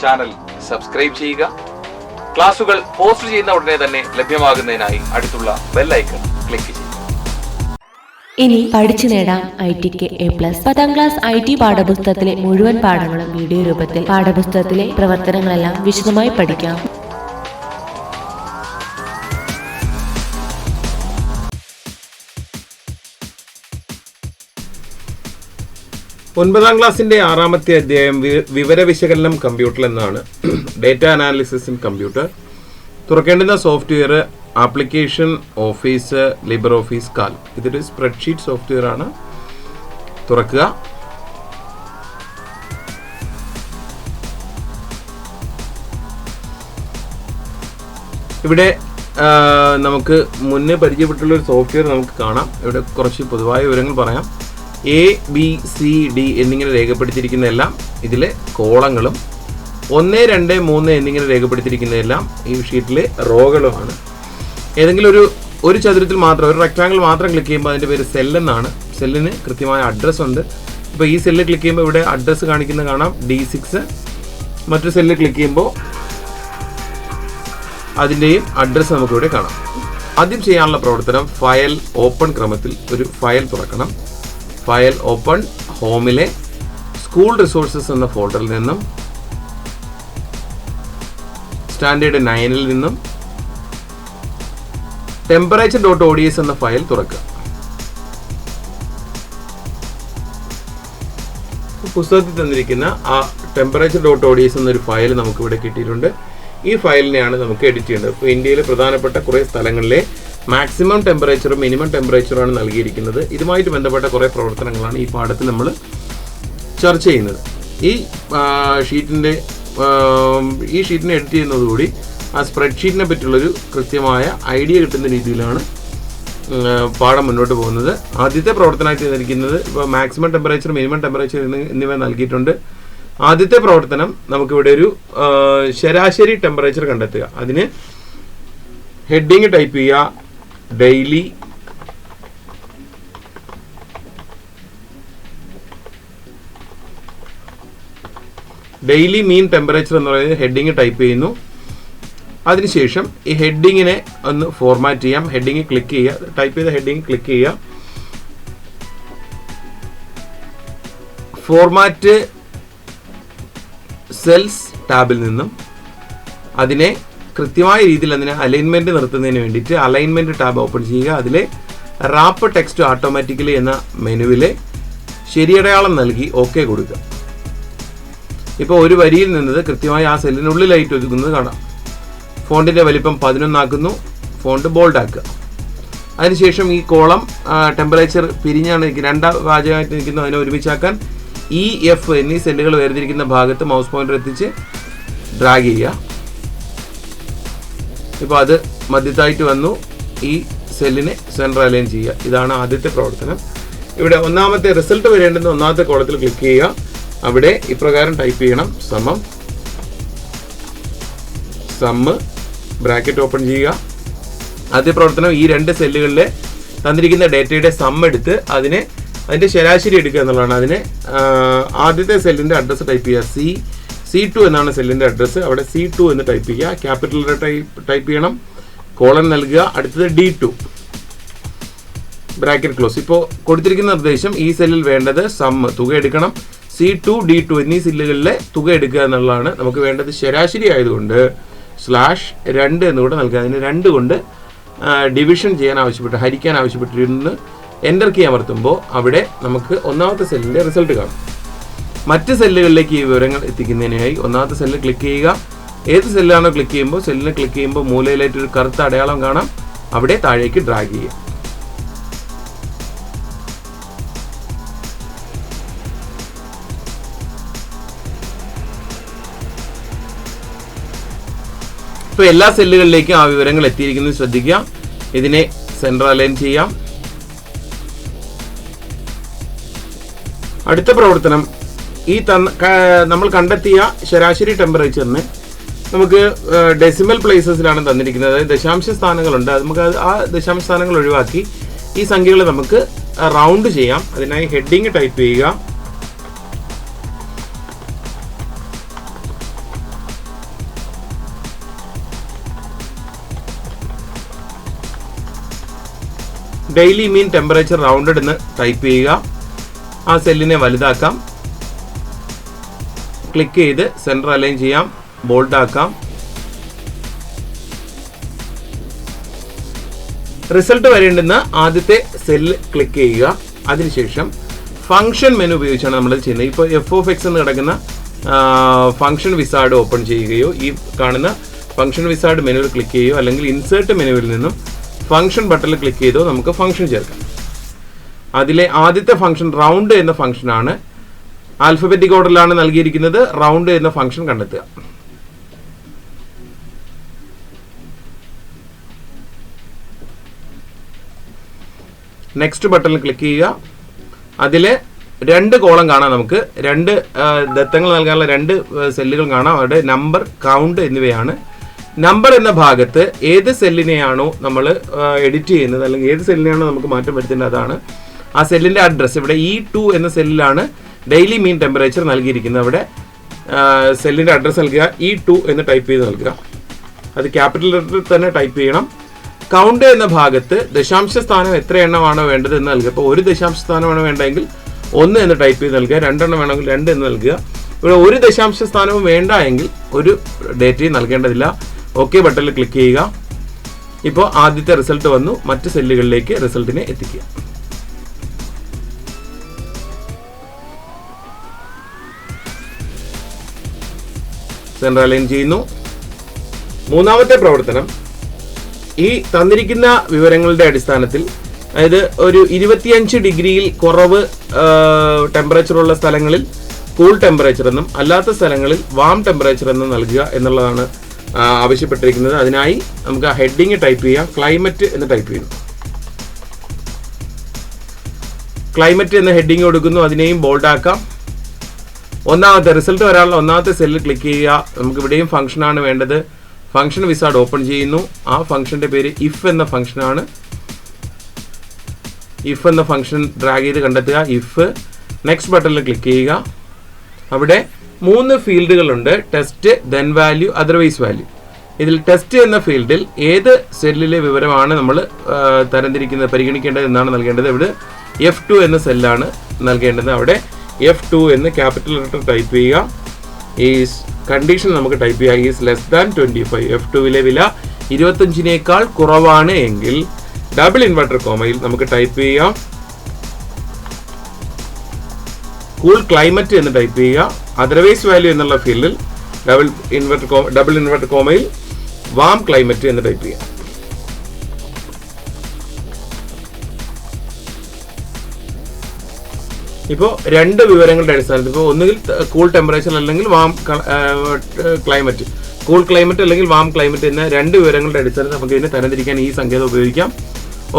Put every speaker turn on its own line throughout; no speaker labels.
Channel subscribe ചെയ്യുക. ക്ലാസുകൾ post ചെയ്യുന്ന ഉടനെ തന്നെ ലഭ്യമാകുന്നതിനായി അടുത്തുള്ള ബെൽ ഐക്കൺ ക്ലിക്ക് ചെയ്യുക.
ഇനി പഠിച്ചു നേടാം ITക്ക് A+. 10ാം ക്ലാസ് IT പാഠപുസ്തകത്തിലെ മുഴുവൻ പാഠങ്ങളും വീഡിയോ രൂപത്തിൽ പാഠപുസ്തകത്തിലെ പ്രവർത്തനങ്ങളെല്ലാം വിശദമായി പഠിക്കാം.
ഒൻപതാം ക്ലാസ്സിന്റെ 6ാമത്തെ അധ്യായം വിവര വിശകലനം കമ്പ്യൂട്ടർ എന്നാണ്. Data analysis in computer. തുറക്കേണ്ടുന്ന software application Office Libre Office Calc. ഇതൊരു സ്പ്രെഡ്ഷീറ്റ് സോഫ്റ്റ്വെയർ ആണ്. തുറക്കുക. ഇവിടെ നമുക്ക് മുന്നേ പരിചയപ്പെട്ടുള്ള ഒരു സോഫ്റ്റ്വെയർ നമുക്ക് കാണാം. ഇവിടെ കുറച്ച് പൊതുവായ വിവരങ്ങൾ പറയാം. ABCD എന്നിങ്ങനെ രേഖപ്പെടുത്തിയിരിക്കുന്നതെല്ലാം ഇതിലെ കോളങ്ങളും 1, 2, 3 എന്നിങ്ങനെ രേഖപ്പെടുത്തിയിരിക്കുന്നതെല്ലാം ഈ ഷീറ്റിലെ റോകളുമാണ്. ഏതെങ്കിലും ഒരു ചതുരത്തിൽ മാത്രം, ഒരു റെക്ടാങ്കിൾ മാത്രം ക്ലിക്ക് ചെയ്യുമ്പോൾ അതിൻ്റെ പേര് സെൽ എന്നാണ്. സെല്ലിന് കൃത്യമായ അഡ്രസ്സ് ഉണ്ട്. ഇപ്പോൾ ഈ സെല്ല് ക്ലിക്ക് ചെയ്യുമ്പോൾ ഇവിടെ അഡ്രസ്സ് കാണിക്കുന്നത് കാണാം D6. മറ്റൊരു സെല്ല് ക്ലിക്ക് ചെയ്യുമ്പോൾ അതിൻ്റെയും അഡ്രസ്സ് നമുക്കിവിടെ കാണാം. ആദ്യം ചെയ്യാനുള്ള പ്രവർത്തനം ഫയൽ ഓപ്പൺ ക്രമത്തിൽ ഒരു ഫയൽ തുറക്കണം. File open. ഹോമിലെ സ്കൂൾ റിസോഴ്സസ് എന്ന ഫോൾഡറിൽ നിന്നും സ്റ്റാൻഡേർഡ് 9ൽ നിന്നും temperature.ods എന്ന ഫയൽ തുറക്കുക. പുസ്തകത്തിൽ തന്നിരിക്കുന്ന ആ temperature.ods എന്നൊരു ഫയൽ നമുക്കിവിടെ കിട്ടിയിട്ടുണ്ട്. ഈ ഫയലിനെയാണ് നമുക്ക് എഡിറ്റ് ചെയ്യേണ്ടത്. ഇപ്പോൾ ഇന്ത്യയിലെ പ്രധാനപ്പെട്ട കുറേ സ്ഥലങ്ങളിലെ മാക്സിമം ടെമ്പറേച്ചറും മിനിമം ടെമ്പറേച്ചറുമാണ് നൽകിയിരിക്കുന്നത്. ഇതുമായിട്ട് ബന്ധപ്പെട്ട കുറേ പ്രവർത്തനങ്ങളാണ് ഈ പാഠത്തിൽ നമ്മൾ ചർച്ച ചെയ്യുന്നത്. ഈ ഷീറ്റിനെ എഡിറ്റ് ചെയ്യുന്നതോടുകൂടി ആ സ്പ്രെഡ്ഷീറ്റിനെ പറ്റിയുള്ളൊരു കൃത്യമായ ഐഡിയ കിട്ടുന്ന രീതിയിലാണ് പാഠം മുന്നോട്ട് പോകുന്നത്. ആദ്യത്തെ പ്രവർത്തനമായിട്ട് ചെയ്തിരിക്കുന്നത് ഇപ്പോൾ മാക്സിമം ടെമ്പറേച്ചർ മിനിമം ടെമ്പറേച്ചർ എന്നിവ നൽകിയിട്ടുണ്ട്. ആദ്യത്തെ പ്രവർത്തനം നമുക്കിവിടെ ഒരു ശരാശരി ടെമ്പറേച്ചർ കണ്ടെത്തുക. അതിന് ഹെഡിങ് ടൈപ്പ് ചെയ്യുക. ഡെയിലി മീൻ ടെമ്പറേച്ചർ എന്ന് പറയുന്നത് ഹെഡിങ് ടൈപ്പ് ചെയ്യുന്നു. അതിനുശേഷം ഈ ഹെഡിങ്ങിനെ ഒന്ന് ഫോർമാറ്റ് ചെയ്യാം. ഹെഡിങ് ക്ലിക്ക് ചെയ്യുക. ടൈപ്പ് ചെയ്ത ഹെഡിങ് ക്ലിക്ക് ചെയ്യുക. ഫോർമാറ്റ് സെൽസ് ടാബിൽ നിന്നും അതിനെ കൃത്യമായ രീതിയിൽ അതിനെ അലൈൻമെൻറ്റ് നിർത്തുന്നതിന് വേണ്ടിയിട്ട് അലൈൻമെൻറ്റ് ടാബ് ഓപ്പൺ ചെയ്യുക. അതിലെ റാപ്പ് ടെക്സ്റ്റ് ഓട്ടോമാറ്റിക്കലി എന്ന മെനുവിലെ ശരിയടയാളം നൽകി OK കൊടുക്കുക. ഇപ്പോൾ ഒരു വരിയിൽ നിന്നത് കൃത്യമായി ആ സെല്ലിനുള്ളിലായിട്ട് ഒതുക്കുന്നത് കാണാം. ഫോണ്ടിൻ്റെ വലിപ്പം 11 ആക്കുന്നു. ഫോണ്ട് ബോൾഡ് ആക്കുക. അതിനുശേഷം ഈ കോളം ടെമ്പറേച്ചർ പിരിഞ്ഞാണ് രണ്ടാം വാചകമായിട്ട് നിൽക്കുന്നത്. അതിനെ ഒരുമിച്ചാക്കാൻ EF എന്നീ സെല്ലുകൾ വേർതിരിക്കുന്ന ഭാഗത്ത് മൗസ് പോയിന്റർ എത്തിച്ച് ഡ്രാഗ് ചെയ്യുക. ഇപ്പോൾ അത് മധ്യത്തായിട്ട് വന്നു. ഈ സെല്ലിനെ സെൻറ്റർ അലൈൻ ചെയ്യുക. ഇതാണ് ആദ്യത്തെ പ്രവർത്തനം. ഇവിടെ ഒന്നാമത്തെ റിസൾട്ട് വരേണ്ടുന്ന ഒന്നാമത്തെ കോളത്തിൽ ക്ലിക്ക് ചെയ്യുക. അവിടെ ഇപ്രകാരം ടൈപ്പ് ചെയ്യണം. സമ്മ് ബ്രാക്കറ്റ് ഓപ്പൺ ചെയ്യുക. ആദ്യ പ്രവർത്തനം ഈ 2 സെല്ലുകളിലെ തന്നിരിക്കുന്ന ഡേറ്റയുടെ സം എടുത്ത് അതിൻ്റെ ശരാശരി എടുക്കുക എന്നുള്ളതാണ്. അതിന് ആദ്യത്തെ സെല്ലിൻ്റെ അഡ്രസ്സ് ടൈപ്പ് ചെയ്യുക. C2 എന്നാണ് സെല്ലിൻ്റെ അഡ്രസ്സ്. അവിടെ C2 എന്ന് ടൈപ്പ് ചെയ്യുക. ക്യാപിറ്റൽ ടൈപ്പ് ചെയ്യണം. കോളൻ നൽകുക. അടുത്തത് D2 ബ്രാക്കറ്റ് ക്ലോസ്. ഇപ്പോൾ കൊടുത്തിരിക്കുന്ന നിർദ്ദേശം ഈ സെല്ലിൽ വേണ്ടത് തുക എടുക്കണം. C2 D2 എന്നീ സെല്ലുകളിലെ തുക എടുക്കുക എന്നുള്ളതാണ്. നമുക്ക് വേണ്ടത് ശരാശരി ആയതുകൊണ്ട് /2 എന്നുകൂടെ നൽകുക. അതിന് 2 കൊണ്ട് ഡിവിഷൻ ചെയ്യാൻ ഹരിക്കാൻ ആവശ്യപ്പെട്ടിരുന്ന് എൻ്റർ കീ അമർത്തുമ്പോൾ അവിടെ നമുക്ക് ഒന്നാമത്തെ സെല്ലിൻ്റെ റിസൾട്ട് കാണും. മറ്റ് സെല്ലുകളിലേക്ക് ഈ വിവരങ്ങൾ എത്തിക്കുന്നതിനായി ഒന്നാമത്തെ സെല്ല് ക്ലിക്ക് ചെയ്യുക. ഏത് സെല്ലാണോ ക്ലിക്ക് ചെയ്യുമ്പോൾ മൂലയിലായിട്ട് ഒരു കറുത്ത അടയാളം കാണാം. അവിടെ താഴേക്ക് ഡ്രാഗ് ചെയ്യുക. ഇപ്പോൾ എല്ലാ സെല്ലുകളിലേക്കും ആ വിവരങ്ങൾ എത്തിയിരിക്കുന്നത് ശ്രദ്ധിക്കുക. ഇതിനെ സെൻട്രൽ അലൈൻ ചെയ്യാം. അടുത്ത പ്രവർത്തനം നമ്മൾ കണ്ടെത്തിയ ശരാശരി ടെമ്പറേച്ചറിന് നമുക്ക് ഡെസിമൽ പ്ലേസസിലാണ് തന്നിരിക്കുന്നത്. അതായത് ദശാംശ സ്ഥാനങ്ങളുണ്ട്. നമുക്ക് ആ ദശാംശ സ്ഥാനങ്ങൾ ഒഴിവാക്കി ഈ സംഖ്യകൾ നമുക്ക് റൗണ്ട് ചെയ്യാം. അതിനായി ഹെഡിങ് ടൈപ്പ് ചെയ്യുക. ഡെയിലി മീൻ ടെമ്പറേച്ചർ റൗണ്ടഡ് എന്ന് ടൈപ്പ് ചെയ്യുക. ആ സെല്ലിനെ വലുതാക്കാം. ക്ലിക്ക് ചെയ്ത് സെൻറ്റർ അലൈൻ ചെയ്യാം, ബോൾഡ് ആക്കാം. റിസൾട്ട് വരേണ്ടുന്ന ആദ്യത്തെ സെല്ല് ക്ലിക്ക് ചെയ്യുക. അതിനുശേഷം ഫംഗ്ഷൻ മെനു ഉപയോഗിച്ചാണ് നമ്മൾ ചെയ്യുന്നത്. ഇപ്പോൾ f(x) എന്ന് കിടക്കുന്ന ഫംഗ്ഷൻ വിസാർഡ് ഓപ്പൺ ചെയ്യുകയോ ഈ കാണുന്ന ഫംഗ്ഷൻ വിസാർഡ് മെനുവിൽ ക്ലിക്ക് ചെയ്യുകയോ അല്ലെങ്കിൽ ഇൻസേർട്ട് മെനുവിൽ നിന്നും ഫംഗ്ഷൻ ബട്ടണിൽ ക്ലിക്ക് ചെയ്തോ നമുക്ക് ഫംഗ്ഷൻ ചേർക്കാം. അതിലെ ആദ്യത്തെ ഫംഗ്ഷൻ റൗണ്ട് എന്ന ഫംഗ്ഷനാണ്. ആൽഫബറ്റിക് ഓർഡറിലാണ് നൽകിയിരിക്കുന്നത്. റൗണ്ട് എന്ന ഫംഗ്ഷൻ കണ്ടെത്തുക. നെക്സ്റ്റ് ബട്ടണിൽ ക്ലിക്ക് ചെയ്യുക. അതിൽ 2 കോളം കാണാം. നമുക്ക് 2 ദത്തങ്ങൾ നൽകാനുള്ള 2 സെല്ലുകൾ കാണാം. അവിടെ നമ്പർ, കൗണ്ട് എന്നിവയാണ്. നമ്പർ എന്ന ഭാഗത്ത് ഏത് സെല്ലിനെയാണോ നമ്മൾ എഡിറ്റ് ചെയ്യുന്നത് അല്ലെങ്കിൽ ഏത് സെല്ലിനെയാണോ നമുക്ക് മാറ്റം വരുത്തേണ്ടത് അതാണ്. ആ സെല്ലിൻ്റെ അഡ്രസ്സ് ഇവിടെ E2 എന്ന സെല്ലിലാണ് ഡെയിലി മീൻ ടെമ്പറേച്ചർ നൽകിയിരിക്കുന്നത്. അവിടെ സെല്ലിൻ്റെ അഡ്രസ്സ് നൽകുക, E2 എന്ന് ടൈപ്പ് ചെയ്ത് നൽകുക. അത് ക്യാപിറ്റൽ ലെറ്ററിൽ തന്നെ ടൈപ്പ് ചെയ്യണം. കൗണ്ട് എന്ന ഭാഗത്ത് ദശാംശ സ്ഥാനം എത്ര എണ്ണമാണോ വേണ്ടത് എന്ന് നൽകുക. ഇപ്പോൾ 1 ദശാംശ സ്ഥാനമാണ് വേണ്ടതെങ്കിൽ 1 എന്ന് ടൈപ്പ് ചെയ്ത് നൽകുക. 2 എണ്ണം വേണമെങ്കിൽ 2 എന്ന് നൽകുക. ഇവിടെ 1 ദശാംശ സ്ഥാനവും വേണ്ട എങ്കിൽ ഒരു ഡേറ്റയും നൽകേണ്ടതില്ല. ഓക്കെ ബട്ടണിൽ ക്ലിക്ക് ചെയ്യുക. ഇപ്പോൾ ആദ്യത്തെ റിസൾട്ട് വന്നു. മറ്റ് സെല്ലുകളിലേക്ക് റിസൾട്ടിനെ എത്തിക്കുക. സെൻട്രൽ അലൈൻ ചെയ്യുന്നു. മൂന്നാമത്തെ പ്രവർത്തനം ഈ തന്നിരിക്കുന്ന വിവരങ്ങളുടെ അടിസ്ഥാനത്തിൽ, അതായത് ഒരു 25 ഡിഗ്രിയിൽ കുറവ് ടെമ്പറേച്ചറുള്ള സ്ഥലങ്ങളിൽ കൂൾ ടെമ്പറേച്ചർ എന്നും അല്ലാത്ത സ്ഥലങ്ങളിൽ വാം ടെമ്പറേച്ചർ എന്നും നൽകുക എന്നുള്ളതാണ് ആവശ്യപ്പെട്ടിരിക്കുന്നത്. അതിനായി നമുക്ക് ആ ഹെഡിങ് ടൈപ്പ് ചെയ്യാം. ക്ലൈമറ്റ് എന്ന് ടൈപ്പ് ചെയ്യുന്നു. ക്ലൈമറ്റ് എന്ന ഹെഡിങ് കൊടുക്കുന്നു. അതിനെയും ബോൾഡ് ആക്കാം. ഒന്നാമത്തെ റിസൾട്ട് വരാനുള്ള ഒന്നാമത്തെ സെല്ലിൽ ക്ലിക്ക് ചെയ്യുക. നമുക്ക് ഇവിടെയും ഫംഗ്ഷനാണ് വേണ്ടത്. ഫംഗ്ഷൻ വിസാർഡ് ഓപ്പൺ ചെയ്യുന്നു. ആ ഫംഗ്ഷന്റെ പേര് ഇഫ് എന്ന ഫംഗ്ഷനാണ്. ഇഫ് എന്ന ഫംഗ്ഷൻ ഡ്രാഗ് ചെയ്ത് കണ്ടെത്തുക. ഇഫ്. നെക്സ്റ്റ് ബട്ടണിൽ ക്ലിക്ക് ചെയ്യുക. അവിടെ 3 ഫീൽഡുകളുണ്ട്. Test, then value, otherwise value. ഇതിൽ ടെസ്റ്റ് എന്ന ഫീൽഡിൽ ഏത് സെല്ലിലെ വിവരമാണ് നമ്മൾ തരംതിരിക്കുന്നത്, പരിഗണിക്കേണ്ടത് എന്നാണ് നൽകേണ്ടത്. ഇവിടെ F2 എന്ന സെല്ലാണ് നൽകേണ്ടത്. അവിടെ F2 എന്ന് ക്യാപിറ്റൽ ലെറ്റർ ടൈപ്പ് ചെയ്യുക. ഈ കണ്ടീഷൻ നമുക്ക് ടൈപ്പ് ചെയ്യാം. Is less than 25. F2വിലെ വില 25നേക്കാൾ കുറവാണ് എങ്കിൽ ഡബിൾ ഇൻവെർട്ടർ കോമയിൽ നമുക്ക് ടൈപ്പ് ചെയ്യാം കൂൾ ക്ലൈമറ്റ് എന്ന് ടൈപ്പ് ചെയ്യുക. അതർവൈസ് വാല്യൂ എന്നുള്ള ഫീൽഡിൽ ഡബിൾ ഇൻവെർട്ടർ കോമയിൽ വാം ക്ലൈമറ്റ് എന്ന് ടൈപ്പ് ചെയ്യാം. ഇപ്പോൾ 2 വിവരങ്ങളുടെ അടിസ്ഥാനത്തിൽ, ഇപ്പോൾ ഒന്നുകിൽ കൂൾ ടെമ്പറേച്ചർ അല്ലെങ്കിൽ വാം ക്ലൈമറ്റ്, കൂൾ ക്ലൈമറ്റ് അല്ലെങ്കിൽ വാം ക്ലൈമറ്റ് എന്ന 2 വിവരങ്ങളുടെ അടിസ്ഥാനത്തിൽ നമുക്ക് ഇതിനെ തരംതിരിക്കാൻ ഈ സങ്കേതം ഉപയോഗിക്കാം.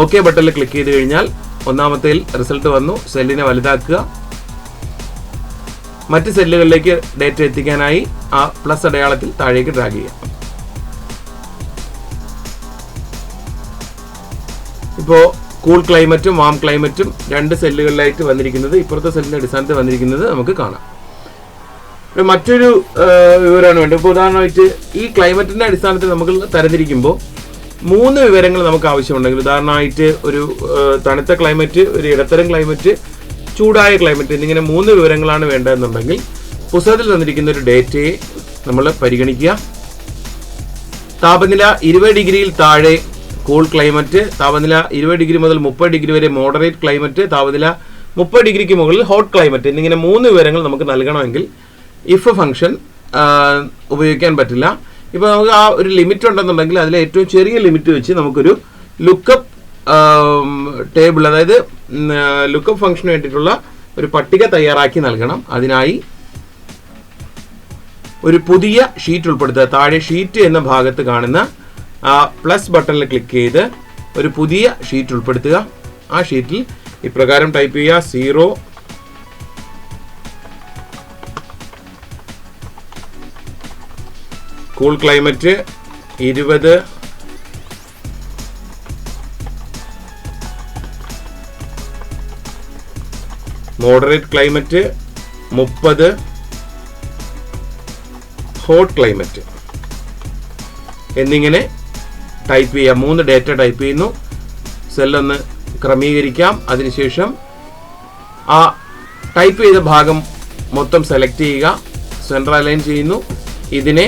ഓക്കെ ബട്ടണിൽ ക്ലിക്ക് ചെയ്ത് കഴിഞ്ഞാൽ ഒന്നാമത്തേൽ റിസൾട്ട് വന്നു. സെല്ലിനെ വലുതാക്കുക. മറ്റ് സെല്ലുകളിലേക്ക് ഡേറ്റ എത്തിക്കാനായി ആ പ്ലസ് അടയാളത്തിൽ താഴേക്ക് ഡ്രാഗ് ചെയ്യാം. ഇപ്പോൾ കൂൾ ക്ലൈമറ്റും വാം ക്ലൈമറ്റും 2 സെല്ലുകളിലായിട്ട് വന്നിരിക്കുന്നത്, ഇപ്പുറത്തെ സെല്ലിന്റെ അടിസ്ഥാനത്തിൽ വന്നിരിക്കുന്നത് നമുക്ക് കാണാം. മറ്റൊരു വിവരമാണ് വേണ്ടത്. ഇപ്പോൾ ഉദാഹരണമായിട്ട് ഈ ക്ലൈമറ്റിന്റെ അടിസ്ഥാനത്തിൽ നമുക്ക് തരംതിരിക്കുമ്പോൾ 3 വിവരങ്ങൾ നമുക്ക് ആവശ്യമുണ്ടെങ്കിൽ, ഉദാഹരണമായിട്ട് ഒരു തണുത്ത ക്ലൈമറ്റ്, ഒരു ഇടത്തരം ക്ലൈമറ്റ്, ചൂടായ ക്ലൈമറ്റ് എന്നിങ്ങനെ 3 വിവരങ്ങളാണ് വേണ്ടതെന്നുണ്ടെങ്കിൽ പുസ്തകത്തിൽ തന്നിരിക്കുന്ന ഒരു ഡേറ്റയെ നമ്മൾ പരിഗണിക്കുക. താപനില 20 ഡിഗ്രിയിൽ താഴെ കൂൾ ക്ലൈമറ്റ്, താപനില 20 ഡിഗ്രി മുതൽ 30 ഡിഗ്രി വരെ മോഡറേറ്റ് ക്ലൈമറ്റ്, താപനില 30 ഡിഗ്രിക്ക് മുകളിൽ ഹോട്ട് ക്ലൈമറ്റ് എന്നിങ്ങനെ 3 വിവരങ്ങൾ നമുക്ക് നൽകണമെങ്കിൽ ഇഫ് ഫംഗ്ഷൻ ഉപയോഗിക്കാൻ പറ്റില്ല. ഇപ്പോൾ നമുക്ക് ആ ഒരു ലിമിറ്റ് ഉണ്ടെന്നുണ്ടെങ്കിൽ അതിലെ ഏറ്റവും ചെറിയ ലിമിറ്റ് വെച്ച് നമുക്കൊരു ലുക്കപ്പ് ടേബിൾ, അതായത് ലുക്കപ്പ് ഫംഗ്ഷന് വേണ്ടിയിട്ടുള്ള ഒരു പട്ടിക തയ്യാറാക്കി നൽകണം. അതിനായി ഒരു പുതിയ ഷീറ്റ് ഉൾപ്പെടുത്തുക. താഴെ ഷീറ്റ് എന്ന ഭാഗത്ത് കാണുന്ന ആ പ്ലസ് ബട്ടണിൽ ക്ലിക്ക് ചെയ്ത് ഒരു പുതിയ ഷീറ്റ് ഉൾപ്പെടുത്തുക. ആ ഷീറ്റിൽ ഇപ്രകാരം ടൈപ്പ് ചെയ്യുക: 0 cool climate 20 moderate climate 30 hot climate എന്നിങ്ങനെ ടൈപ്പ് ചെയ്യുക. 3 ഡേറ്റ ടൈപ്പ് ചെയ്യുന്നു. സെല്ലൊന്ന് ക്രമീകരിക്കാം. അതിനുശേഷം ആ ടൈപ്പ് ചെയ്ത ഭാഗം മൊത്തം സെലക്ട് ചെയ്യുക, സെൻറ്റർ അലൈൻ ചെയ്യുന്നു. ഇതിനെ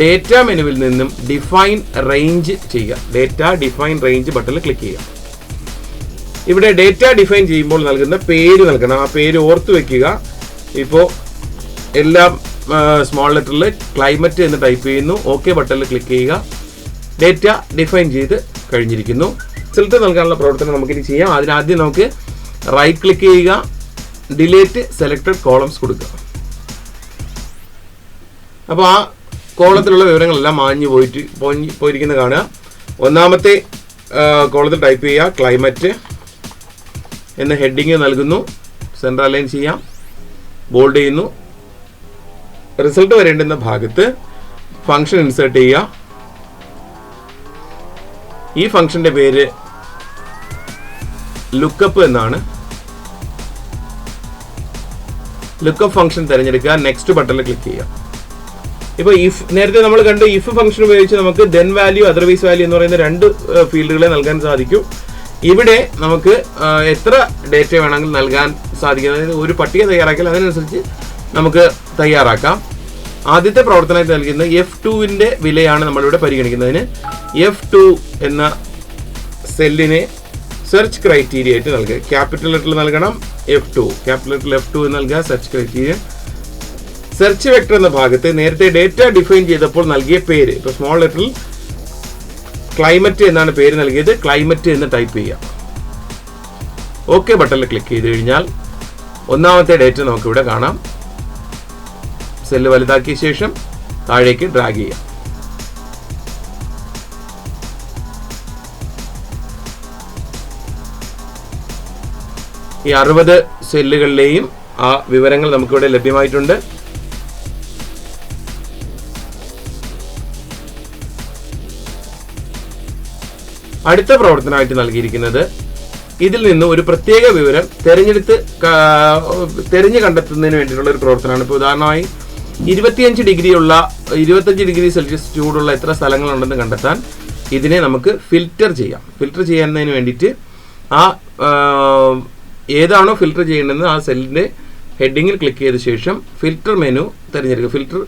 ഡേറ്റ മെനുവിൽ നിന്നും ഡിഫൈൻ റേഞ്ച് ചെയ്യുക. ഡേറ്റ ഡിഫൈൻ റേഞ്ച് ബട്ടണിൽ ക്ലിക്ക് ചെയ്യുക. ഇവിടെ ഡേറ്റ ഡിഫൈൻ ചെയ്യുമ്പോൾ നൽകുന്ന പേര് നൽകണം. ആ പേര് ഓർത്ത് വെക്കുക. ഇപ്പോൾ എല്ലാം സ്മോൾ ലെറ്ററിൽ ക്ലൈമറ്റ് എന്ന് ടൈപ്പ് ചെയ്യുന്നു. ഓക്കെ ബട്ടണിൽ ക്ലിക്ക് ചെയ്യുക. ഡേറ്റ ഡിഫൈൻ ചെയ്ത് കഴിഞ്ഞിരിക്കുന്നു. റിസൾട്ട് നൽകാനുള്ള പ്രവർത്തനം നമുക്കിനി ചെയ്യാം. അതിനാദ്യം നമുക്ക് റൈറ്റ് ക്ലിക്ക് ചെയ്യുക, ഡിലീറ്റ് സെലക്ടഡ് കോളംസ് കൊടുക്കുക. അപ്പോൾ ആ കോളത്തിലുള്ള വിവരങ്ങളെല്ലാം മാഞ്ഞു പോയിരിക്കുന്നത് കാണുക. ഒന്നാമത്തെ കോളത്തിൽ ടൈപ്പ് ചെയ്യുക ക്ലൈമറ്റ് എന്ന ഹെഡിങ് നൽകുന്നു. സെൻറ്റർ അലൈൻ ചെയ്യാം, ബോൾഡ് ചെയ്യുന്നു. റിസൾട്ട് വരേണ്ടുന്ന ഭാഗത്ത് ഫംഗ്ഷൻ ഇൻസേർട്ട് ചെയ്യുക. ഈ ഫംഗ്ഷന്റെ പേര് ലുക്കപ്പ് എന്നാണ്. ലുക്കപ്പ് ഫംഗ്ഷൻ തിരഞ്ഞെടുക്കുക, നെക്സ്റ്റ് ബട്ടണിൽ ക്ലിക്ക് ചെയ്യുക. ഇപ്പോൾ നേരത്തെ നമ്മൾ കണ്ട ഇഫ് ഫംഗ്ഷൻ ഉപയോഗിച്ച് നമുക്ക് ദെൻ വാല്യൂ, അതർവൈസ് വാല്യൂ എന്ന് പറയുന്ന രണ്ട് ഫീൽഡുകളെ നൽകാൻ സാധിക്കും. ഇവിടെ നമുക്ക് എത്ര ഡേറ്റ വേണമെങ്കിൽ നൽകാൻ സാധിക്കും. അതായത് ഒരു പട്ടിക തയ്യാറാക്കിയാൽ അതിനനുസരിച്ച് നമുക്ക് തയ്യാറാക്കാം. ആദ്യത്തെ പ്രവർത്തനമായിട്ട് നൽകുന്ന F2-ന്റെ വിലയാണ് നമ്മളിവിടെ പരിഗണിക്കുന്നതിന്. F2 എന്ന സെല്ലിനെ സെർച്ച് ക്രൈറ്റീരിയ ആയിട്ട് നൽകുക. ക്യാപിറ്റൽ ലെറ്ററിൽ നൽകണം F2, ക്യാപിറ്റൽ ലെറ്ററിൽ F2 എന്ന് നൽകുക. സെർച്ച് ക്രൈറ്റീരിയ സെർച്ച് വെക്ടർ എന്ന ഭാഗത്ത് നേരത്തെ ഡേറ്റ ഡിഫൈൻ ചെയ്തപ്പോൾ നൽകിയ പേര്, ഇപ്പോൾ സ്മോൾ ലെറ്ററിൽ ക്ലൈമറ്റ് എന്നാണ് പേര് നൽകിയത്. ക്ലൈമറ്റ് എന്ന് ടൈപ്പ് ചെയ്യാം. ഓക്കെ ബട്ടണിൽ ക്ലിക്ക് ചെയ്ത് കഴിഞ്ഞാൽ ഒന്നാമത്തെ ഡേറ്റ നമുക്കിവിടെ കാണാം. സെല്ല് വലുതാക്കിയ ശേഷം താഴേക്ക് ഡ്രാഗ് ചെയ്യാം. ഈ 60 സെല്ലുകളിലെയും ആ വിവരങ്ങൾ നമുക്കിവിടെ ലഭ്യമായിട്ടുണ്ട്. അടുത്ത പ്രവർത്തനമായിട്ട് നൽകിയിരിക്കുന്നത് ഇതിൽ നിന്ന് ഒരു പ്രത്യേക വിവരം തെരഞ്ഞു കണ്ടെത്തുന്നതിന് വേണ്ടിയിട്ടുള്ള ഒരു പ്രവർത്തനമാണ്. ഇപ്പോൾ ഉദാഹരണമായി 25 ഡിഗ്രി സെൽഷ്യസ് ചൂടുള്ള എത്ര സ്ഥലങ്ങളുണ്ടെന്ന് കണ്ടെത്താൻ ഇതിനെ നമുക്ക് ഫിൽറ്റർ ചെയ്യാം. ഫിൽറ്റർ ചെയ്യുന്നതിന് വേണ്ടിയിട്ട് ആ ഏതാണോ ഫിൽറ്റർ ചെയ്യേണ്ടതെന്ന് ആ സെല്ലിൻ്റെ ഹെഡിങ്ങിൽ ക്ലിക്ക് ചെയ്ത ശേഷം ഫിൽറ്റർ മെനു തിരഞ്ഞെടുക്കുക.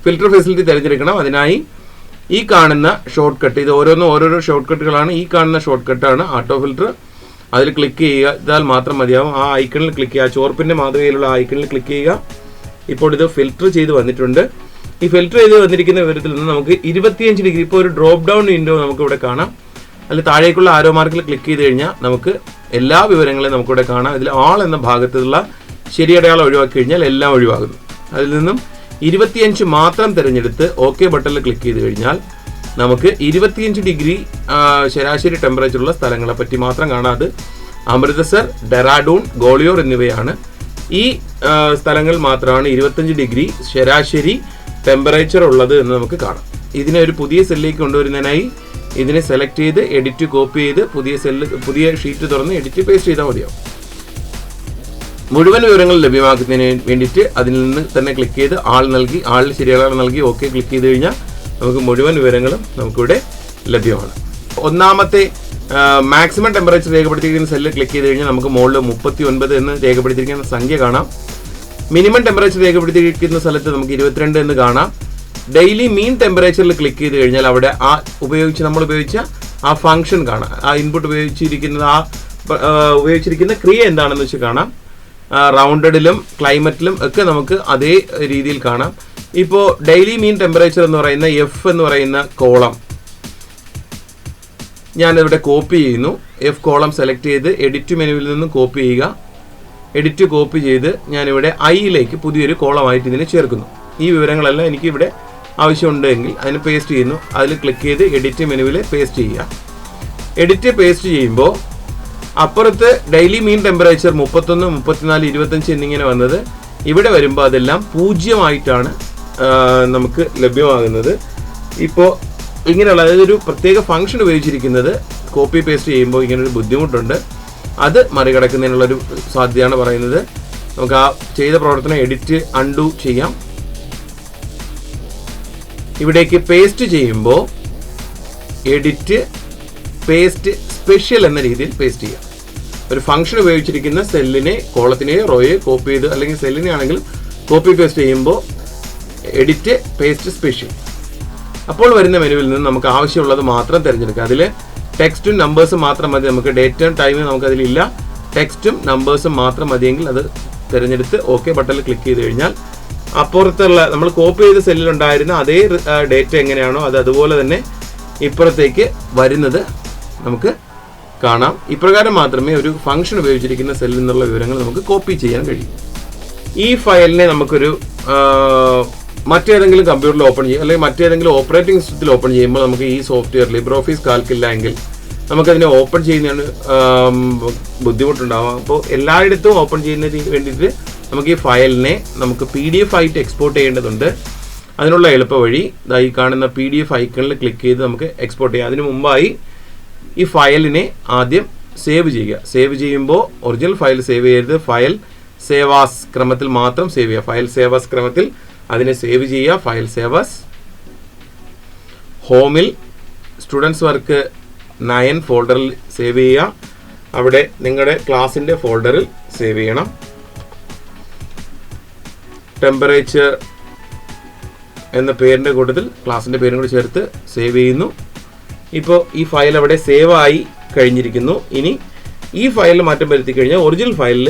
ഫിൽറ്റർ ഫെസിലിറ്റി തിരഞ്ഞെടുക്കണം. അതിനായി ഈ കാണുന്ന ഷോർട്ട് കട്ട്, ഇത് ഓരോരോ ഷോർട്ട് കട്ടുകളാണ്. ഈ കാണുന്ന ഷോർട്ട് കട്ടാണ് ഓട്ടോ ഫിൽറ്റർ. അതിൽ ക്ലിക്ക് ചെയ്യുക. ഇതാൽ മാത്രം മതിയാവും. ആ ഐക്കണിൽ ക്ലിക്ക് ചെയ്യുക. ചോർപ്പിൻ്റെ മാതൃകയിലുള്ള ഐക്കണിൽ ക്ലിക്ക് ചെയ്യുക. ഇപ്പോൾ ഇത് ഫിൽറ്റർ ചെയ്ത് വന്നിട്ടുണ്ട്. ഈ ഫിൽറ്റർ ചെയ്ത് വന്നിരിക്കുന്ന വിവരത്തിൽ നിന്ന് നമുക്ക് 25 ഡിഗ്രി, ഇപ്പോൾ ഒരു ഡ്രോപ്പ് ഡൗൺ വിൻഡോ നമുക്ക് ഇവിടെ കാണാം. അതിൽ താഴേക്കുള്ള ആരോ മാർക്കിൽ ക്ലിക്ക് ചെയ്ത് കഴിഞ്ഞാൽ നമുക്ക് എല്ലാ വിവരങ്ങളെയും നമുക്കിവിടെ കാണാം. ഇതിൽ ആൾ എന്ന ഭാഗത്തുള്ള ശരിയടയാളം ഒഴിവാക്കി കഴിഞ്ഞാൽ എല്ലാം ഒഴിവാകുന്നു. അതിൽ നിന്നും 25 മാത്രം തിരഞ്ഞെടുത്ത് ഓക്കെ ബട്ടണിൽ ക്ലിക്ക് ചെയ്ത് കഴിഞ്ഞാൽ നമുക്ക് 25 ഡിഗ്രി ശരാശരി ടെമ്പറേച്ചറുള്ള സ്ഥലങ്ങളെ പറ്റി മാത്രം കാണാതെ അമൃതസർ, ഡെറാഡൂൺ, ഗോളിയോർ എന്നിവയാണ്. ഈ സ്ഥലങ്ങളിൽ മാത്രമാണ് 25 ഡിഗ്രി ശരാശരി ടെമ്പറേച്ചർ ഉള്ളത് എന്ന് നമുക്ക് കാണാം. ഇതിനെ ഒരു പുതിയ സെല്ലിലേക്ക് കൊണ്ടുവരുന്നതിനായി ഇതിനെ സെലക്ട് ചെയ്ത് എഡിറ്റ് കോപ്പി ചെയ്ത് പുതിയ ഷീറ്റ് തുറന്ന് എഡിറ്റ് പേസ്റ്റ് ചെയ്താൽ മതിയാവും. മുഴുവൻ വിവരങ്ങൾ ലഭ്യമാക്കുന്നതിന് വേണ്ടിയിട്ട് അതിൽ നിന്ന് തന്നെ ക്ലിക്ക് ചെയ്ത് ആളിന് ശരിയാളാണ് നൽകി ഓക്കെ ക്ലിക്ക് ചെയ്ത് കഴിഞ്ഞാൽ നമുക്ക് മുഴുവൻ വിവരങ്ങളും നമുക്കിവിടെ ലഭ്യമാണ്. ഒന്നാമത്തെ മാക്സിമം ടെമ്പറേച്ചർ രേഖപ്പെടുത്തിയിരിക്കുന്ന സെല്ല് ക്ലിക്ക് ചെയ്ത് കഴിഞ്ഞാൽ നമുക്ക് മുകളിൽ 39 എന്ന് രേഖപ്പെടുത്തിയിരിക്കുന്ന സംഖ്യ കാണാം. മിനിമം ടെമ്പറേച്ചർ രേഖപ്പെടുത്തിയിരിക്കുന്ന സ്ഥലത്ത് നമുക്ക് 22 എന്ന് കാണാം. ഡെയിലി മീൻ ടെമ്പറേച്ചറിൽ ക്ലിക്ക് ചെയ്ത് കഴിഞ്ഞാൽ അവിടെ നമ്മൾ ഉപയോഗിച്ച ആ ഫംഗ്ഷൻ കാണാം. ആ ഇൻപുട്ട് ഉപയോഗിച്ചിരിക്കുന്ന ക്രിയ എന്താണെന്ന് വെച്ച് കാണാം. റൗണ്ടഡിലും ക്ലൈമറ്റിലും ഒക്കെ നമുക്ക് അതേ രീതിയിൽ കാണാം. ഇപ്പോൾ ഡെയിലി മീൻ ടെമ്പറേച്ചർ എന്ന് പറയുന്ന എഫ് എന്ന് പറയുന്ന കോളം ഞാനിവിടെ കോപ്പി ചെയ്യുന്നു. എഫ് കോളം സെലക്ട് ചെയ്ത് എഡിറ്റ് മെനുവിൽ നിന്ന് കോപ്പി ചെയ്യുക. എഡിറ്റ് കോപ്പി ചെയ്ത് ഞാനിവിടെ ഐയിലേക്ക് പുതിയൊരു കോളമായിട്ട് ഇതിനെ ചേർക്കുന്നു. ഈ വിവരങ്ങളെല്ലാം എനിക്ക് ഇവിടെ ആവശ്യമുണ്ടെങ്കിൽ അതിന് പേസ്റ്റ് ചെയ്യുന്നു. അതിൽ ക്ലിക്ക് ചെയ്ത് എഡിറ്റ് മെനുവിൽ പേസ്റ്റ് ചെയ്യുക. എഡിറ്റ് പേസ്റ്റ് ചെയ്യുമ്പോൾ അപ്പുറത്ത് ഡെയിലി മീൻ ടെമ്പറേച്ചർ 31, 34, 25 എന്നിങ്ങനെ വന്നത് ഇവിടെ വരുമ്പോൾ അതെല്ലാം 0 ആയിട്ടാണ് നമുക്ക് ലഭ്യമാകുന്നത്. ഇപ്പോൾ ഇങ്ങനെയുള്ള അതായത് ഒരു പ്രത്യേക ഫംഗ്ഷൻ ഉപയോഗിച്ചിരിക്കുന്നത് കോപ്പി പേസ്റ്റ് ചെയ്യുമ്പോൾ ഇങ്ങനൊരു ബുദ്ധിമുട്ടുണ്ട്. അത് മറികടക്കുന്നതിനുള്ളൊരു സാധ്യതയാണ് പറയുന്നത്. നമുക്ക് ആ ചെയ്ത പ്രവർത്തനം എഡിറ്റ് അൺഡു ചെയ്യാം. ഇവിടേക്ക് പേസ്റ്റ് ചെയ്യുമ്പോൾ എഡിറ്റ് പേസ്റ്റ് സ്പെഷ്യൽ എന്ന രീതിയിൽ പേസ്റ്റ് ചെയ്യാം. ഒരു ഫംഗ്ഷൻ ഉപയോഗിച്ചിരിക്കുന്ന സെല്ലിനെ, കോളത്തിനെയോ റോയെ കോപ്പി ചെയ്ത്, അല്ലെങ്കിൽ സെല്ലിനെ ആണെങ്കിലും കോപ്പി പേസ്റ്റ് ചെയ്യുമ്പോൾ എഡിറ്റ് പേസ്റ്റ് സ്പെഷ്യൽ. അപ്പോൾ വരുന്ന മെനുവിൽ നിന്ന് നമുക്ക് ആവശ്യമുള്ളത് മാത്രം തിരഞ്ഞെടുക്കുക. അതിൽ ടെക്സ്റ്റും നമ്പേഴ്സും മാത്രം മതി. നമുക്ക് ഡേറ്റും ടൈമും നമുക്കതിലില്ല. ടെക്സ്റ്റും നമ്പേഴ്സും മാത്രം മതിയെങ്കിൽ അത് തിരഞ്ഞെടുത്ത് ഓക്കെ ബട്ടണിൽ ക്ലിക്ക് ചെയ്ത് കഴിഞ്ഞാൽ അപ്പുറത്തുള്ള നമ്മൾ കോപ്പി ചെയ്ത സെല്ലിലുണ്ടായിരുന്ന അതേ ഡേറ്റ എങ്ങനെയാണോ അത് അതുപോലെ തന്നെ ഇപ്പുറത്തേക്ക് വരുന്നത് നമുക്ക് കാണാം. ഇപ്രകാരം മാത്രമേ ഒരു ഫംഗ്ഷൻ ഉപയോഗിച്ചിരിക്കുന്ന സെല്ലിൽ നിന്നുള്ള വിവരങ്ങൾ നമുക്ക് കോപ്പി ചെയ്യാൻ കഴിയും. ഈ ഫയലിനെ നമുക്കൊരു മറ്റേതെങ്കിലും കമ്പ്യൂട്ടറിൽ ഓപ്പൺ ചെയ്യും, അല്ലെങ്കിൽ മറ്റേതെങ്കിലും ഓപ്പറേറ്റിംഗ് സിസ്റ്റത്തിൽ ഓപ്പൺ ചെയ്യുമ്പോൾ നമുക്ക് ഈ സോഫ്റ്റ്വെയർ LibreOffice Calc ഇല്ല എങ്കിൽ നമുക്കതിനെ ഓപ്പൺ ചെയ്യുന്നതിന് ബുദ്ധിമുട്ടുണ്ടാവാം. അപ്പോൾ എല്ലായിടത്തും ഓപ്പൺ ചെയ്യുന്നതിന് വേണ്ടിയിട്ട് നമുക്ക് ഈ ഫയലിനെ നമുക്ക് PDF ആയിട്ട് എക്സ്പോർട്ട് ചെയ്യേണ്ടതുണ്ട്. അതിനുള്ള എളുപ്പ വഴി ഈ കാണുന്ന PDF ഐക്കണിൽ ക്ലിക്ക് ചെയ്ത് നമുക്ക് എക്സ്പോർട്ട് ചെയ്യാം. അതിനു മുമ്പായി ഈ ഫയലിനെ ആദ്യം സേവ് ചെയ്യുക. സേവ് ചെയ്യുമ്പോൾ ഒറിജിനൽ ഫയൽ സേവ് ചെയ്യരുത്, ഫയൽ സേവാസ് ക്രമത്തിൽ മാത്രം സേവ് ചെയ്യുക. ഫയൽ സേവാസ് ക്രമത്തിൽ അതിനെ സേവ് ചെയ്യുക. ഫയൽ സേവാസ് ഹോമിൽ സ്റ്റുഡൻസ് വർക്ക് 9 ഫോൾഡറിൽ സേവ് ചെയ്യുക. അവിടെ നിങ്ങളുടെ ക്ലാസിൻ്റെ ഫോൾഡറിൽ സേവ് ചെയ്യണം. ടെമ്പറേച്ചർ എന്ന പേരിൻ്റെ കൂട്ടത്തിൽ ക്ലാസിൻ്റെ പേരും കൂടി ചേർത്ത് സേവ് ചെയ്യുന്നു. ഇപ്പോൾ ഈ ഫയൽ അവിടെ സേവ് ആയി കഴിഞ്ഞിരിക്കുന്നു. ഇനി ഈ ഫയലിൽ മാറ്റം വരുത്തി കഴിഞ്ഞാൽ ഒറിജിനൽ ഫയലിൽ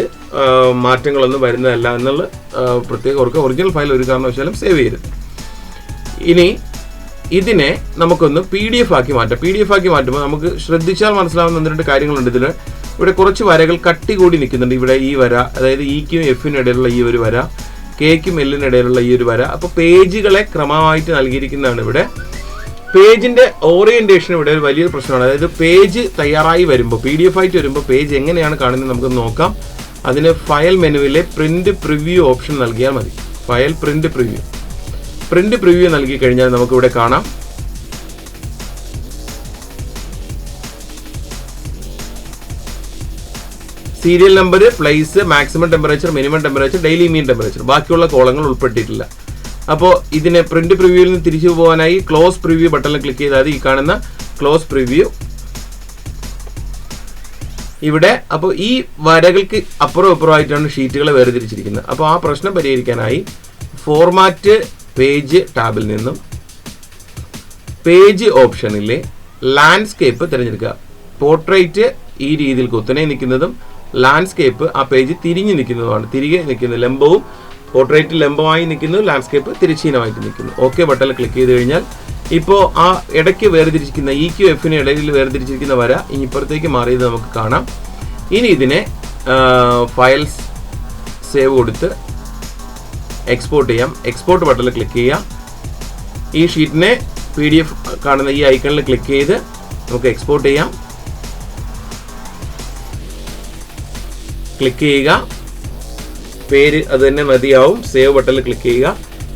മാറ്റങ്ങളൊന്നും വരുന്നതല്ല എന്നുള്ള പ്രത്യേകം ഓർക്കുക. ഒറിജിനൽ ഫയൽ ഒരു കാരണവശാലും സേവ് ചെയ്യരുത്. ഇനി ഇതിനെ നമുക്കൊന്ന് PDF ആക്കി മാറ്റാം. PDF ആക്കി മാറ്റുമ്പോൾ നമുക്ക് ശ്രദ്ധിച്ചാൽ മനസ്സിലാവുന്ന 1-2 കാര്യങ്ങളുണ്ട്. ഇതിൽ ഇവിടെ കുറച്ച് വരകൾ കട്ടി കൂടി നിൽക്കുന്നുണ്ട്. ഇവിടെ ഈ വര, അതായത് Eക്കും Fനും ഇടയിലുള്ള ഈ ഒരു വര, Kക്കും Lനും ഇടയിലുള്ള ഈ ഒരു വര. അപ്പോൾ പേജുകളെ ക്രമമായിട്ട് നൽകിയിരിക്കുന്നതാണ് ഇവിടെ. പേജിൻ്റെ ഓറിയൻറ്റേഷൻ ഇവിടെ ഒരു വലിയൊരു പ്രശ്നമാണ്. അതായത് പേജ് തയ്യാറായി വരുമ്പോൾ, PDF ആയിട്ട് വരുമ്പോൾ പേജ് എങ്ങനെയാണ് കാണുന്നത് നമുക്ക് നോക്കാം. അതിന് ഫയൽ മെനുവിലെ പ്രിന്റ് പ്രിവ്യൂ ഓപ്ഷൻ നൽകിയാൽ മതി. ഫയൽ പ്രിന്റ് പ്രിവ്യൂ നൽകി കഴിഞ്ഞാൽ നമുക്കിവിടെ കാണാം serial number, place, maximum temperature, minimum temperature, daily mean temperature, ബാക്കിയുള്ള കോളങ്ങൾ ഉൾപ്പെട്ടിട്ടില്ല. അപ്പോൾ ഇതിനെ പ്രിന്റ് പ്രിവ്യൂവിൽ നിന്ന് തിരിച്ചു പോകാനായി ക്ലോസ് പ്രിവ്യൂ ബട്ടണിൽ ക്ലിക്ക് ചെയ്താൽ ഈ കാണുന്ന ക്ലോസ് പ്രിവ്യൂ ഇവിടെ. അപ്പോൾ ഈ വരകൾക്ക് അപ്പുറം ഇപ്പുറമായിട്ടാണ് ഷീറ്റുകളെ വേർതിരിച്ചിരിക്കുന്നത്. അപ്പോൾ ആ പ്രശ്നം പരിഹരിക്കാനായി ഫോർമാറ്റ് പേജ് ടാബിൽ നിന്നും പേജ് ഓപ്ഷനിലെ ലാൻഡ്സ്കേപ്പ് തിരഞ്ഞെടുക്കുക. പോർട്രേറ്റ് ഈ രീതിയിൽ കുത്തനെ നിൽക്കുന്നതും ലാൻഡ്സ്കേപ്പ് ആ പേജ് തിരിഞ്ഞു നിൽക്കുന്നതുമാണ്. തിരികെ നിൽക്കുന്ന ലംബവും പോർട്രേറ്റ് ലംബമായി നിൽക്കുന്നു, ലാൻഡ്സ്കേപ്പ് തിരശ്ചീനമായിട്ട് നിൽക്കുന്നു. ഓക്കെ ബട്ടണിൽ ക്ലിക്ക് ചെയ്ത് കഴിഞ്ഞാൽ ഇപ്പോൾ ആ ഇടയ്ക്ക് വേർതിരിച്ചിരിക്കുന്ന Eക്കും Fനും ഇടയിൽ വേർതിരിച്ചിരിക്കുന്ന വര ഇനി ഇപ്പുറത്തേക്ക് മാറിയത് നമുക്ക് കാണാം. ഇനി ഇതിനെ ഫയൽസ് സേവ് കൊടുത്ത് എക്സ്പോർട്ട് ചെയ്യാം. എക്സ്പോർട്ട് ബട്ടണിൽ ക്ലിക്ക് ചെയ്യാം. ഈ ഷീറ്റിനെ PDF കാണുന്ന ഈ ഐക്കണിൽ ക്ലിക്ക് ചെയ്ത് നമുക്ക് എക്സ്പോർട്ട് ചെയ്യാം. ക്ലിക്ക് ചെയ്യുക. പേര് അത് തന്നെ മതിയാവും. സേവ് ബട്ടണിൽ ക്ലിക്ക് ചെയ്യുക.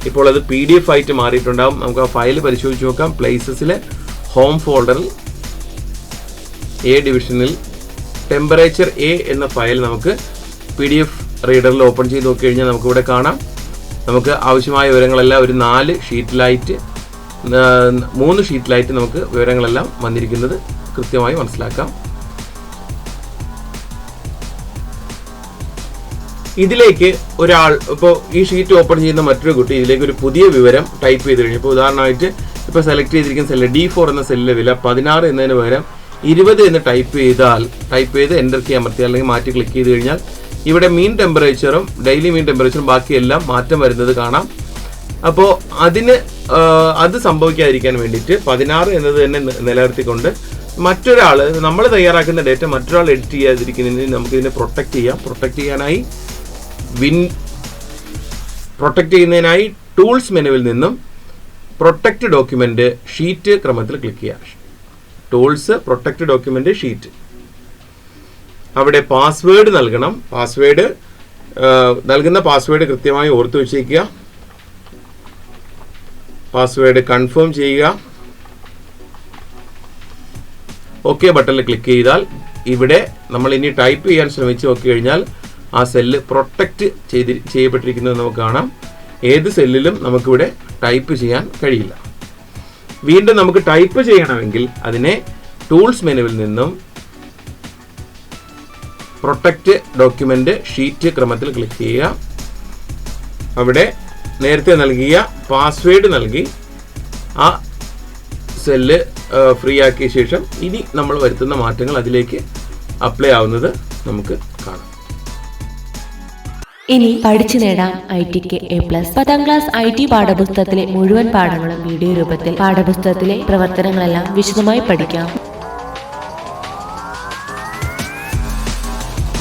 ഇപ്പോൾ അത് PDF ആയിട്ട് മാറിയിട്ടുണ്ടാവും. നമുക്ക് ആ ഫയൽ പരിശോധിച്ച് നോക്കാം. പ്ലേസസിലെ ഹോം ഫോൾഡറിൽ A ഡിവിഷനിൽ ടെമ്പറേച്ചർ A എന്ന ഫയൽ നമുക്ക് PDF റീഡറിൽ ഓപ്പൺ ചെയ്ത് നോക്കി കഴിഞ്ഞാൽ നമുക്കിവിടെ കാണാം. നമുക്ക് ആവശ്യമായ വിവരങ്ങളെല്ലാം ഒരു 3 ഷീറ്റിലായിട്ട് നമുക്ക് വിവരങ്ങളെല്ലാം വന്നിരിക്കുന്നത് കൃത്യമായി മനസ്സിലാക്കാം. ഇതിലേക്ക് ഒരാൾ ഇപ്പോൾ ഈ ഷീറ്റ് ഓപ്പൺ ചെയ്യുന്ന മറ്റൊരു കുട്ടി ഇതിലേക്ക് ഒരു പുതിയ വിവരം ടൈപ്പ് ചെയ്ത് കഴിഞ്ഞു. ഇപ്പോൾ ഉദാഹരണമായിട്ട് ഇപ്പോൾ സെലക്ട് ചെയ്തിരിക്കുന്ന സെല്ല് D4 എന്ന സെല്ലിലെ വില 16 എന്നതിന് പകരം 20 എന്ന് ടൈപ്പ് ചെയ്ത് എൻ്റർ കീ അമർത്തി അല്ലെങ്കിൽ മാറ്റി ക്ലിക്ക് ചെയ്ത് കഴിഞ്ഞാൽ ഇവിടെ മീൻ ടെമ്പറേച്ചറും ഡെയിലി മീൻ ടെമ്പറേച്ചറും ബാക്കിയെല്ലാം മാറ്റം വരുന്നത് കാണാം. അപ്പോൾ അത് സംഭവിക്കാതിരിക്കാൻ വേണ്ടിയിട്ട് 16 എന്നത് തന്നെ നിലനിർത്തിക്കൊണ്ട് മറ്റൊരാൾ നമ്മൾ തയ്യാറാക്കുന്ന ഡേറ്റ മറ്റൊരാൾ എഡിറ്റ് ചെയ്യാതിരിക്കുന്നതിന് നമുക്കിതിനെ പ്രൊട്ടക്റ്റ് ചെയ്യാം. പ്രൊട്ടക്റ്റ് ചെയ്യുന്നതിനായി ടൂൾസ് മെനുവിൽ നിന്നും പ്രൊട്ടക്റ്റ് ഡോക്യുമെന്റ് ഷീറ്റ് ക്രമത്തിൽ ക്ലിക്ക് ചെയ്യുക. Tools, protect document, sheet. അവിടെ പാസ്വേഡ് നൽകണം. നൽകുന്ന പാസ്വേഡ് കൃത്യമായി ഓർത്തു വെച്ചേക്കുക. പാസ്വേഡ് കൺഫേം ചെയ്യുക. ഓക്കെ ബട്ടണിൽ ക്ലിക്ക് ചെയ്താൽ ഇവിടെ നമ്മൾ ഇനി ടൈപ്പ് ചെയ്യാൻ ശ്രമിച്ച് നോക്കി കഴിഞ്ഞാൽ ആ സെല്ല് പ്രൊട്ടക്റ്റ് ചെയ്യപ്പെട്ടിരിക്കുന്നത് നമുക്ക് കാണാം. ഏത് സെല്ലിലും നമുക്കിവിടെ ടൈപ്പ് ചെയ്യാൻ കഴിയില്ല. വീണ്ടും നമുക്ക് ടൈപ്പ് ചെയ്യണമെങ്കിൽ അതിനെ ടൂൾസ് മെനുവിൽ നിന്നും പ്രൊട്ടക്റ്റ് ഡോക്യുമെന്റ് ഷീറ്റ് ക്രമത്തിൽ ക്ലിക്ക് ചെയ്യുക. അവിടെ നേരത്തെ നൽകിയ പാസ്വേഡ് നൽകി ആ സെല്ല് ഫ്രീ ആക്കിയ ശേഷം ഇനി നമ്മൾ വരുത്തുന്ന മാറ്റങ്ങൾ അതിലേക്ക് അപ്ലൈ ആവുന്നത് നമുക്ക് കാണാം.
ഇനി പഠിച്ചു നേടാം ITക്ക് A+. 10ാം ക്ലാസ് IT പാഠപുസ്തകത്തിലെ മുഴുവൻ പാഠങ്ങളും വീഡിയോ രൂപത്തിൽ പാഠപുസ്തകത്തിലെ പ്രവർത്തനങ്ങളെല്ലാം വിശദമായി പഠിക്കാം.